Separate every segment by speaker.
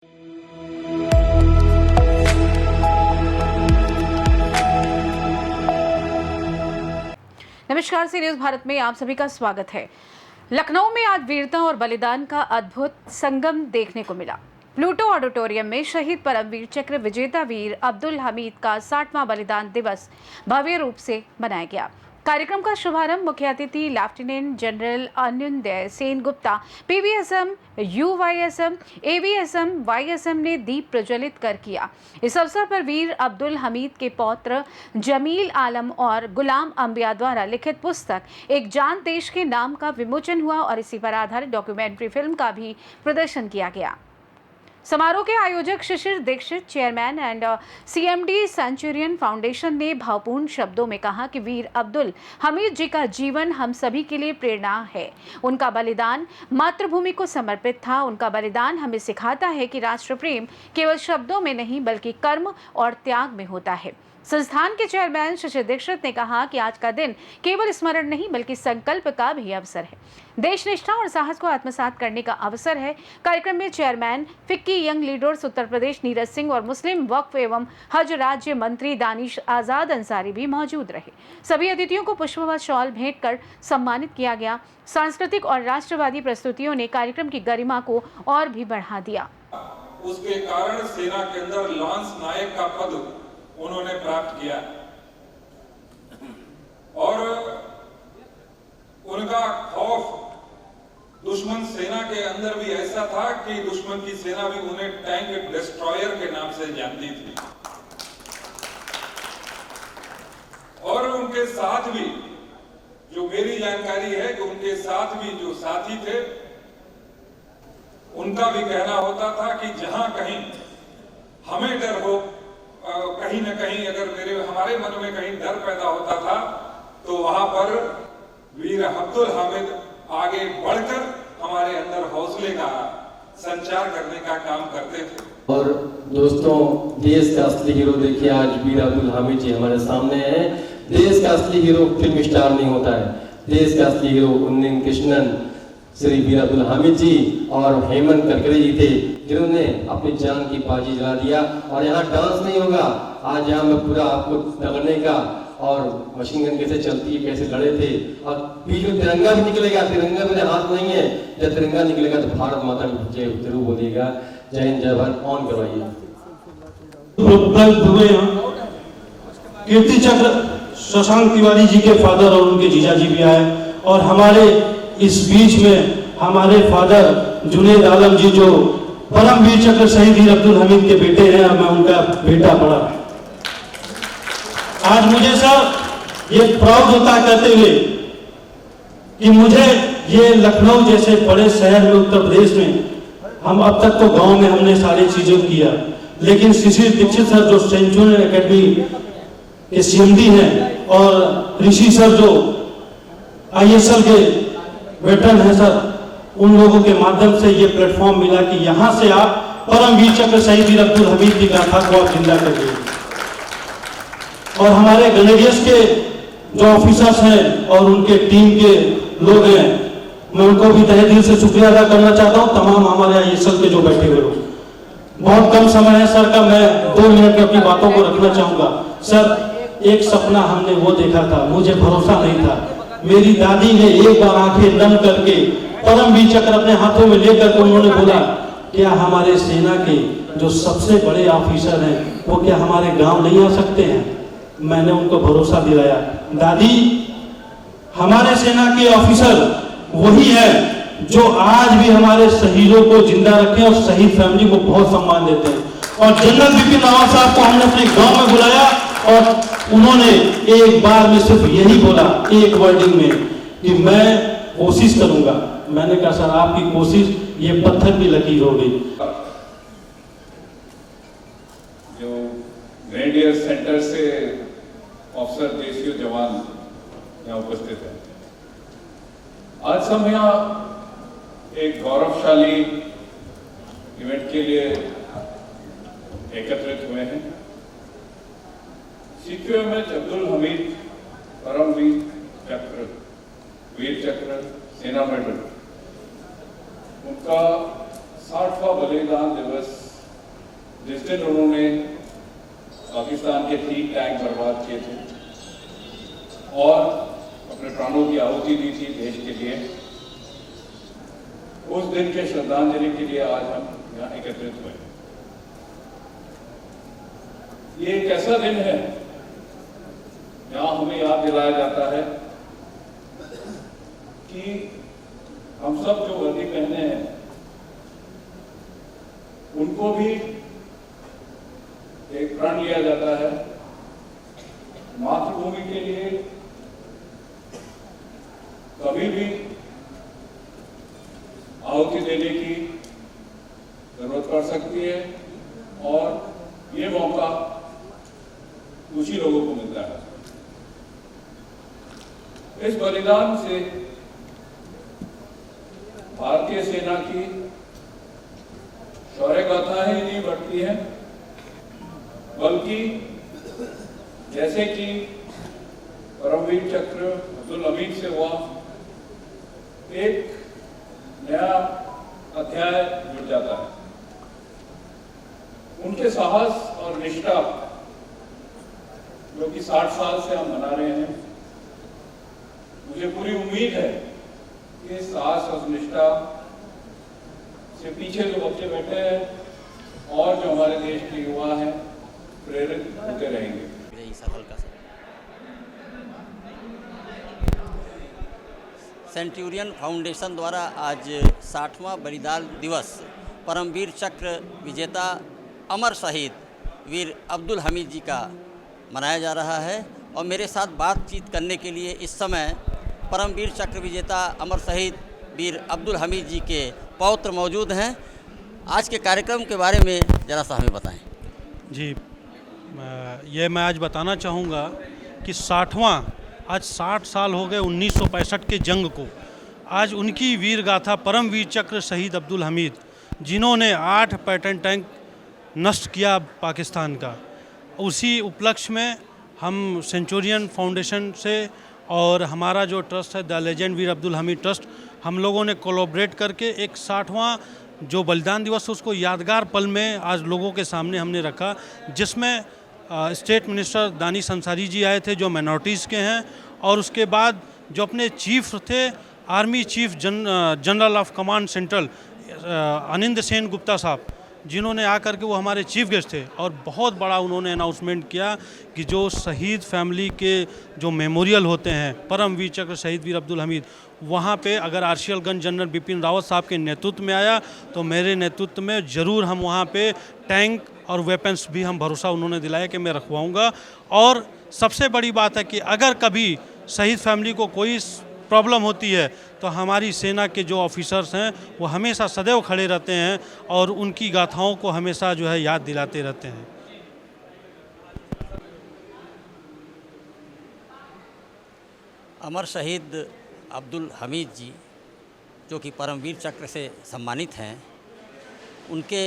Speaker 1: नमस्कार, सी न्यूज भारत में आप सभी का स्वागत है। लखनऊ में आज वीरता और बलिदान का अद्भुत संगम देखने को मिला। प्लूटो ऑडिटोरियम में शहीद परमवीर चक्र विजेता वीर अब्दुल हमीद का 60वां बलिदान दिवस भव्य रूप से मनाया गया। कार्यक्रम का शुभारंभ मुख्य अतिथि lieutenant general Anyoday Sen Gupta, PVSM, UYSM, AVSM, YSM ने दीप प्रज्वलित कर किया। इस अवसर पर वीर अब्दुल हमीद के पौत्र जमील आलम और गुलाम अंबिया द्वारा लिखित पुस्तक एक जान देश के नाम का विमोचन हुआ और इसी पर आधारित डॉक्यूमेंट्री फिल्म का भी प्रदर्शन किया गया। समारोह के आयोजक Shishir Dikshit, chairman and CMD centurion foundation ने भावपूर्ण शब्दों में कहा कि वीर अब्दुल हमीद जी का जीवन हम सभी के लिए प्रेरणा है। उनका बलिदान मातृभूमि को समर्पित था। उनका बलिदान हमें सिखाता है कि राष्ट्र प्रेम केवल शब्दों में नहीं बल्कि कर्म और त्याग में होता है। संस्थान के चेयरमैन शिशिर दीक्षित ने कहा कि आज का दिन केवल स्मरण नहीं बल्कि संकल्प का भी अवसर है। देश निष्ठा और साहस को आत्मसात करने का अवसर है। कार्यक्रम में chairman FICCI young leaders Uttar Pradesh Neeraj Singh और मुस्लिम वक्फ एवं हज राज्य मंत्री दानिश आजाद अंसारी भी मौजूद रहे। सभी अतिथियों को पुष्प व शॉल भेंट कर सम्मानित किया गया। सांस्कृतिक और राष्ट्रवादी प्रस्तुतियों ने कार्यक्रम की गरिमा को और भी बढ़ा दिया।
Speaker 2: उसके कारण सेना के अंदर लांस नायक का पद उन्होंने प्राप्त किया और उनका खौफ दुश्मन सेना के अंदर भी ऐसा था कि दुश्मन की सेना भी उन्हें टैंक डिस्ट्रॉयर के नाम से जानती थी। और उनके साथ भी जो मेरी जानकारी है कि उनके साथ भी जो साथी थे उनका भी कहना होता था कि जहां कहीं हमें डर हो, कहीं न कहीं अगर हमारे मन में कहीं डर पैदा होता था तो वहां पर वीर अब्दुल हामिद आगे बढ़कर हमारे अंदर हौसले का संचार करने का काम करते थे।
Speaker 3: और दोस्तों, देश का असली हीरो देखिए, आज वीर अब्दुल हामिद जी हमारे सामने हैं। देश का असली हीरो फिल्म स्टार नहीं होता है। देश का असली हीरो उन्नीन कृष्णन, श्री वीर अब्दुल हामिद जी और हेमंत करकरे जी थे, जिन्होंने अपनी जान की बाजी जला दिया। और यहाँ डांस नहीं होगा, आज यहाँ मैं पूरा आपको तगड़ने का और मशीन गन कैसे चलती है, कैसे लड़े थे। और बीच में तिरंगा भी निकलेगा। तिरंगा मेरे हाथ नहीं है, जब तिरंगा निकलेगा तो भारत माता की जय जरूर बोलिएगा। जय हिंद, जय भारत। ऑन करवाइए।
Speaker 4: कीर्ति चक्र शशांक तिवारी जी के फादर और उनके जीजा जी भी आए और हमारे इस बीच में हमारे फादर जुनेद आलम जी जो परमवीर चक्र शहीद वीर अब्दुल हमीद के बेटे हैं और मैं उनका बेटा पड़ा। आज मुझे सर ये प्राउड होता कहते हुए कि मुझे ये लखनऊ जैसे बड़े शहर में उत्तर प्रदेश में, हम अब तक तो गांव में हमने सारी चीजें किया, लेकिन शिशिर दीक्षित सर जो सेंचुरियन एकेडमी के सीएमडी हैं और ऋषि सर जो आईएसएल के वेटरन है सर, उन लोगों के माध्यम से ये प्लेटफॉर्म मिला कि यहाँ से आप परमवीर चक्र शहीद वीर अब्दुल हमीद की गाथा को आप जिंदा कर दिए। और हमारे ग्रेनेडियर्स के जो ऑफिसर्स हैं और उनके टीम के लोग हैं, मैं उनको भी तहे दिल से शुक्रिया अदा करना चाहता हूँ। तमाम हमारे आईएसएल के जो बैठे हुए लोग, बहुत कम समय है सर का, मैं 2 मिनट में अपनी बातों को रखना चाहूंगा। सर, एक सपना हमने वो देखा था, मुझे भरोसा नहीं था। मेरी दादी ने एक बार आंखें नम करके परमवीर चक्र अपने हाथों में लेकर के उन्होंने बोला, क्या हमारे सेना के जो सबसे बड़े ऑफिसर हैं वो क्या हमारे गांव नहीं आ सकते हैं? मैंने उनको भरोसा दिलाया, दादी हमारे सेना के ऑफिसर वही है जो आज भी हमारे शहीदों को जिंदा रखे और शहीद फैमिली को बहुत सम्मान देते हैं। और जनरल बिपिन रावत साहब को हमने अपने गांव में बुलाया और उन्होंने एक बार में सिर्फ यही बोला, एक वर्डिंग में, कि मैं कोशिश करूंगा। मैंने कहा सर आपकी कोशिश ये पत्थर की लकीर हो गई।
Speaker 2: जो ग्रेनेडियर सेंटर से ऑफिसर, देशियों, जवान यहाँ उपस्थित हैं, आज हम यहाँ एक गौरवशाली इवेंट के लिए एकत्रित हुए हैं। सीक्यूएमएच अब्दुल हमीद परमवीर चक्र, वीर चक्र, सेना मेडल, उनका 60वां बलिदान दिवस जिस दिन उन्होंने पाकिस्तान के 3 टैंक बर्बाद किए थे और अपने प्राणों की आहुति दी थी देश के लिए, उस दिन के श्रद्धांजलि के लिए आज हम यहाँ एकत्रित हुए। ये एक ऐसा दिन है जहाँ हमें याद दिलाया जाता है कि हम सब जो वर्दी पहने हैं उनको भी एक प्रण लिया जाता है मातृभूमि के लिए कभी भी आहुति देने की जरूरत पड़ सकती है और ये मौका कुछ ही लोगों को मिलता है। इस बलिदान से भारतीय सेना की शौर्य गाथाएं ही नहीं बढ़ती हैं, बल्कि जैसे कि परमवीर चक्र अब्दुल हमीद से हुआ, एक नया अध्याय जुड़ जाता है। उनके साहस और निष्ठा जो कि 60 साल से हम मना रहे हैं, मुझे पूरी उम्मीद है कि साहस और निष्ठा से पीछे जो बच्चे बैठे हैं और जो हमारे देश के युवा हैं प्रेरित होते रहेंगे।
Speaker 5: सेंचुरियन फाउंडेशन द्वारा आज 60वां बलिदान दिवस परमवीर चक्र विजेता अमर शहीद वीर अब्दुल हमीद जी का मनाया जा रहा है और मेरे साथ बातचीत करने के लिए इस समय परमवीर चक्र विजेता अमर शहीद वीर अब्दुल हमीद जी के पौत्र मौजूद हैं। आज के कार्यक्रम के बारे में ज़रा सा हमें बताएं।
Speaker 4: जी, ये मैं आज बताना चाहूँगा कि 60 साल हो गए 1965 के जंग को। आज उनकी वीर गाथा परमवीर चक्र शहीद अब्दुल हमीद, जिन्होंने 8 पैटर्न टैंक नष्ट किया पाकिस्तान का, उसी उपलक्ष्य में हम सेंचुरियन फाउंडेशन से और हमारा जो ट्रस्ट है the legend Veer Abdul Hamid trust, हम लोगों ने कोलैबोरेट करके एक 60वां जो बलिदान दिवस उसको यादगार पल में आज लोगों के सामने हमने रखा, जिसमें स्टेट मिनिस्टर दानिश अंसारी जी आए थे जो माइनॉरिटीज़ के हैं, और उसके बाद जो अपने चीफ थे army chief general of command central Anind Sen Gupta साहब, जिन्होंने आकर के वो हमारे चीफ गेस्ट थे और बहुत बड़ा उन्होंने अनाउंसमेंट किया कि जो शहीद फैमिली के जो मेमोरियल होते हैं परमवीर चक्र शहीद वीर अब्दुल हमीद, वहाँ पे अगर आर्शियलगंज जनरल बिपिन रावत साहब के नेतृत्व में आया तो मेरे नेतृत्व में ज़रूर हम वहाँ पे टैंक और वेपन्स भी हम भरोसा उन्होंने दिलाया कि मैं रखवाऊँगा। और सबसे बड़ी बात है कि अगर कभी शहीद फैमिली को कोई प्रॉब्लम होती है तो हमारी सेना के जो ऑफिसर्स हैं वो हमेशा सदैव खड़े रहते हैं और उनकी गाथाओं को हमेशा जो है याद दिलाते रहते हैं।
Speaker 5: अमर शहीद अब्दुल हमीद जी जो कि परमवीर चक्र से सम्मानित हैं, उनके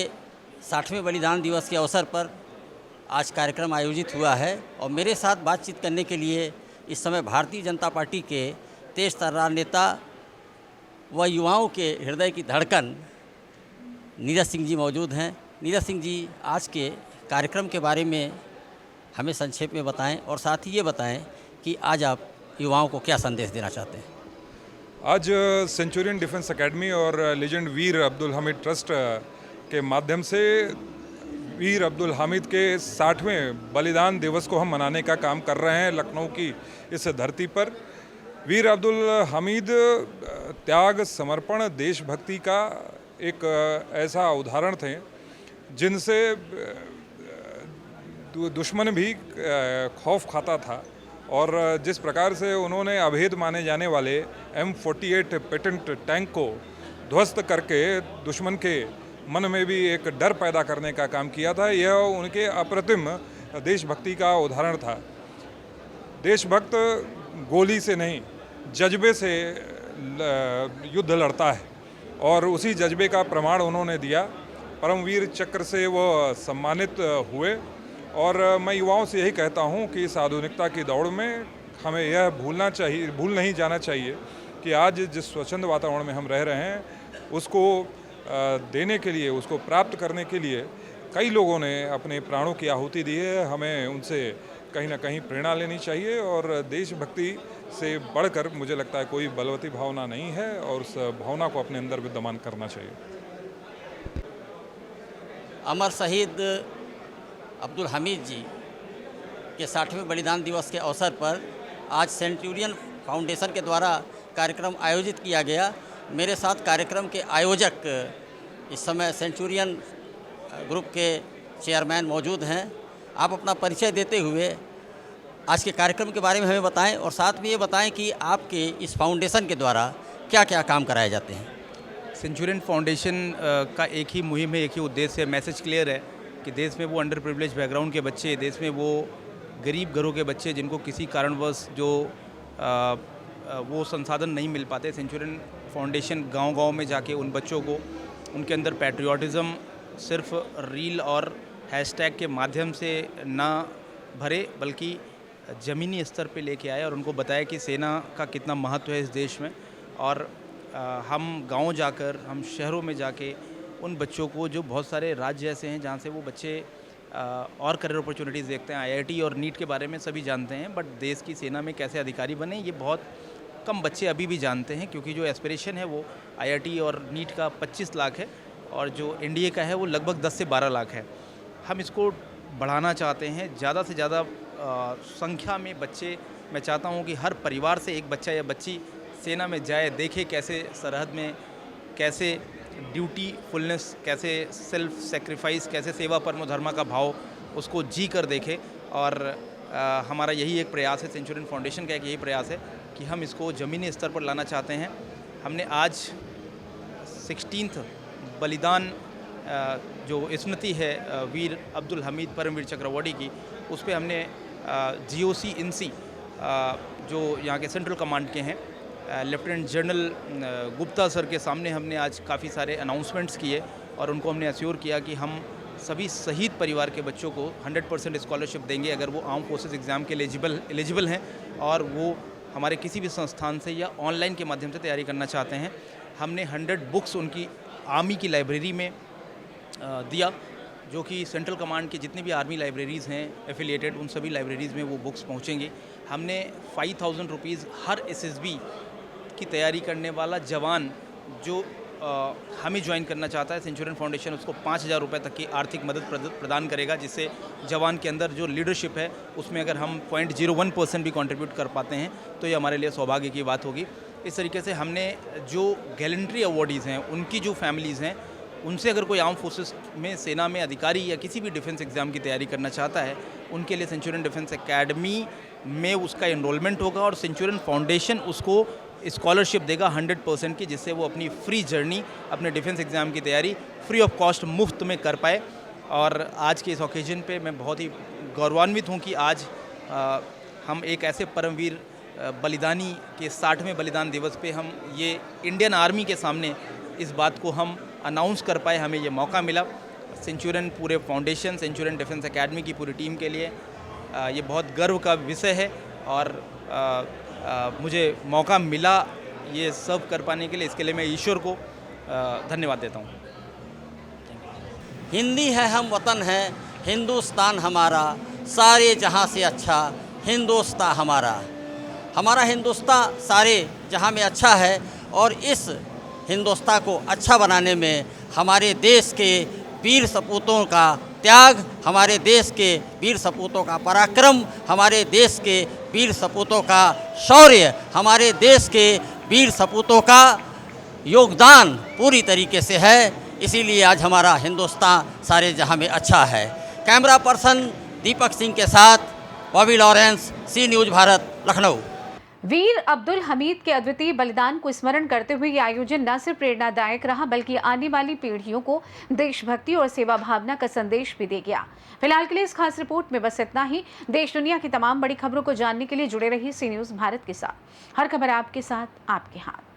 Speaker 5: 60वें बलिदान दिवस के अवसर पर आज कार्यक्रम आयोजित हुआ है और मेरे साथ बातचीत करने के लिए इस समय भारतीय जनता पार्टी के तेज तर्रार नेता व युवाओं के हृदय की धड़कन नीरज सिंह जी मौजूद हैं। नीरज सिंह जी, आज के कार्यक्रम के बारे में हमें संक्षेप में बताएं और साथ ही ये बताएं कि आज आप युवाओं को क्या संदेश देना चाहते हैं।
Speaker 2: आज सेंचुरियन डिफेंस एकेडमी और लेजेंड वीर अब्दुल हमीद ट्रस्ट के माध्यम से वीर अब्दुल हमीद के 60वें बलिदान दिवस को हम मनाने का काम कर रहे हैं लखनऊ की इस धरती पर। वीर अब्दुल हमीद त्याग, समर्पण, देशभक्ति का एक ऐसा उदाहरण थे जिनसे दुश्मन भी खौफ खाता था, और जिस प्रकार से उन्होंने अभेद माने जाने वाले M48 पेटेंट टैंक को ध्वस्त करके दुश्मन के मन में भी एक डर पैदा करने का काम किया था, यह उनके अप्रतिम देशभक्ति का उदाहरण था। देशभक्त गोली से नहीं, जज्बे से युद्ध लड़ता है और उसी जज्बे का प्रमाण उन्होंने दिया। परमवीर चक्र से वो सम्मानित हुए और मैं युवाओं से यही कहता हूँ कि इस आधुनिकता की दौड़ में हमें यह भूल नहीं जाना चाहिए कि आज जिस स्वच्छंद वातावरण में हम रह रहे हैं उसको देने के लिए, उसको प्राप्त करने के लिए कई लोगों ने अपने प्राणों की आहुति दी है। हमें उनसे कहीं ना कहीं प्रेरणा लेनी चाहिए और देशभक्ति से बढ़कर मुझे लगता है कोई बलवती भावना नहीं है और उस भावना को अपने अंदर विद्यमान करना चाहिए।
Speaker 5: अमर शहीद अब्दुल हमीद जी के 60वें बलिदान दिवस के अवसर पर आज सेंचुरियन फाउंडेशन के द्वारा कार्यक्रम आयोजित किया गया। मेरे साथ कार्यक्रम के आयोजक इस समय सेंचुरियन ग्रुप के चेयरमैन मौजूद हैं। आप अपना परिचय देते हुए आज के कार्यक्रम के बारे में हमें बताएं और साथ में ये बताएं कि आपके इस फाउंडेशन के द्वारा क्या क्या काम कराए जाते हैं।
Speaker 6: सेंचुरियन फाउंडेशन का एक ही मुहिम है, एक ही उद्देश्य है। मैसेज क्लियर है कि देश में वो अंडर प्रिविलेज बैकग्राउंड के बच्चे, देश में वो गरीब घरों के बच्चे जिनको किसी कारणवश जो वो संसाधन नहीं मिल पाते, सेंचुरियन फाउंडेशन गांव-गांव में जाके उन बच्चों को उनके अंदर पैट्रियोटिज़म सिर्फ रील और हैशटैग के माध्यम से ना भरे बल्कि ज़मीनी स्तर पे लेके आए और उनको बताया कि सेना का कितना महत्व है इस देश में। और हम गांव जाकर, हम शहरों में जाके उन बच्चों को, जो बहुत सारे राज्य ऐसे हैं जहां से वो बच्चे और करियर अपॉर्चुनिटीज़ देखते हैं, आईआईटी और नीट के बारे में सभी जानते हैं, बट देश की सेना में कैसे अधिकारी बने ये बहुत कम बच्चे अभी भी जानते हैं, क्योंकि जो एस्पिरेशन है वो आईआईटी और नीट का 25 लाख है और जो एनडीए का है वो लगभग 10 से 12 लाख है। हम इसको बढ़ाना चाहते हैं, ज़्यादा से ज़्यादा संख्या में बच्चे। मैं चाहता हूँ कि हर परिवार से एक बच्चा या बच्ची सेना में जाए, देखे कैसे सरहद में, कैसे ड्यूटी फुलनेस, कैसे सेल्फ सेक्रीफाइस, कैसे सेवा परमो धर्मा का भाव उसको जी कर देखे। और हमारा यही एक प्रयास है, सेंचुरियन फाउंडेशन का एक यही प्रयास है कि हम इसको ज़मीनी स्तर पर लाना चाहते हैं। हमने आज 16th बलिदान जो स्मृति है वीर अब्दुल हमीद परमवीर चक्र अवार्डी की, उस पर हमने जीओसी इनसी जो यहाँ के सेंट्रल कमांड के हैं, लेफ्टिनेंट जनरल गुप्ता सर के सामने हमने आज काफ़ी सारे अनाउंसमेंट्स किए और उनको हमने एश्योर किया कि हम सभी शहीद परिवार के बच्चों को 100% स्कॉलरशिप देंगे अगर वो आर्म फोर्सेस एग्ज़ाम के एलिजिबल हैं और वो हमारे किसी भी संस्थान से या ऑनलाइन के माध्यम से तैयारी करना चाहते हैं। हमने 100 बुक्स उनकी आर्मी की लाइब्रेरी में दिया, जो कि सेंट्रल कमांड की जितनी भी आर्मी लाइब्रेरीज़ हैं एफिलिएटेड, उन सभी लाइब्रेरीज़ में वो बुक्स पहुँचेंगी। हमने 5000 रुपीज़ हर एसएसबी की तैयारी करने वाला जवान जो हमें ज्वाइन करना चाहता है, सेंचुरियन फाउंडेशन उसको 5000 रुपये तक की आर्थिक मदद प्रदान करेगा, जिससे जवान के अंदर जो लीडरशिप है उसमें अगर हम 0.01% भी कंट्रीब्यूट कर पाते हैं तो ये हमारे लिए सौभाग्य की बात होगी। इस तरीके से हमने जो गैलेंट्री अवार्डीज़ हैं उनकी जो फैमिलीज़ हैं, उनसे अगर कोई आर्म फोर्सेस में, सेना में अधिकारी या किसी भी डिफेंस एग्ज़ाम की तैयारी करना चाहता है, उनके लिए सेंचुरियन डिफेंस एकेडमी में उसका एनरोलमेंट होगा और सेंचुरियन फाउंडेशन उसको स्कॉलरशिप देगा 100% की, जिससे वो अपनी फ्री जर्नी, अपने डिफेंस एग्ज़ाम की तैयारी फ्री ऑफ कॉस्ट मुफ्त में कर पाए। और आज के इस ओकेजन पे मैं बहुत ही गौरवान्वित हूँ कि आज हम एक ऐसे परमवीर बलिदानी के 60वें बलिदान दिवस पे हम ये इंडियन आर्मी के सामने इस बात को हम अनाउंस कर पाए, हमें ये मौका मिला। सेंचुरियन पूरे फाउंडेशन, सेंचुरियन डिफेंस एकेडमी की पूरी टीम के लिए ये बहुत गर्व का विषय है और मुझे मौका मिला ये सब कर पाने के लिए, इसके लिए मैं ईश्वर को धन्यवाद देता हूँ।
Speaker 5: हिंदी है हम वतन है, हिंदुस्तान हमारा, सारे जहां से अच्छा हिंदुस्तान हमारा। हमारा हिंदुस्तान सारे जहां में अच्छा है और इस हिंदुस्तान को अच्छा बनाने में हमारे देश के वीर सपूतों का त्याग, हमारे देश के वीर सपूतों का पराक्रम, हमारे देश के वीर सपूतों का शौर्य, हमारे देश के वीर सपूतों का योगदान पूरी तरीके से है। इसीलिए आज हमारा हिंदुस्तान सारे जहां में अच्छा है। कैमरा पर्सन दीपक सिंह के साथ बॉबी लॉरेंस, सी न्यूज़ भारत, लखनऊ।
Speaker 1: वीर अब्दुल हमीद के अद्वितीय बलिदान को स्मरण करते हुए ये आयोजन न सिर्फ प्रेरणादायक रहा बल्कि आने वाली पीढ़ियों को देशभक्ति और सेवा भावना का संदेश भी दे गया। फिलहाल के लिए इस खास रिपोर्ट में बस इतना ही। देश दुनिया की तमाम बड़ी खबरों को जानने के लिए जुड़े रहिए सी न्यूज़ भारत के साथ। हर खबर आपके साथ, आपके हाथ।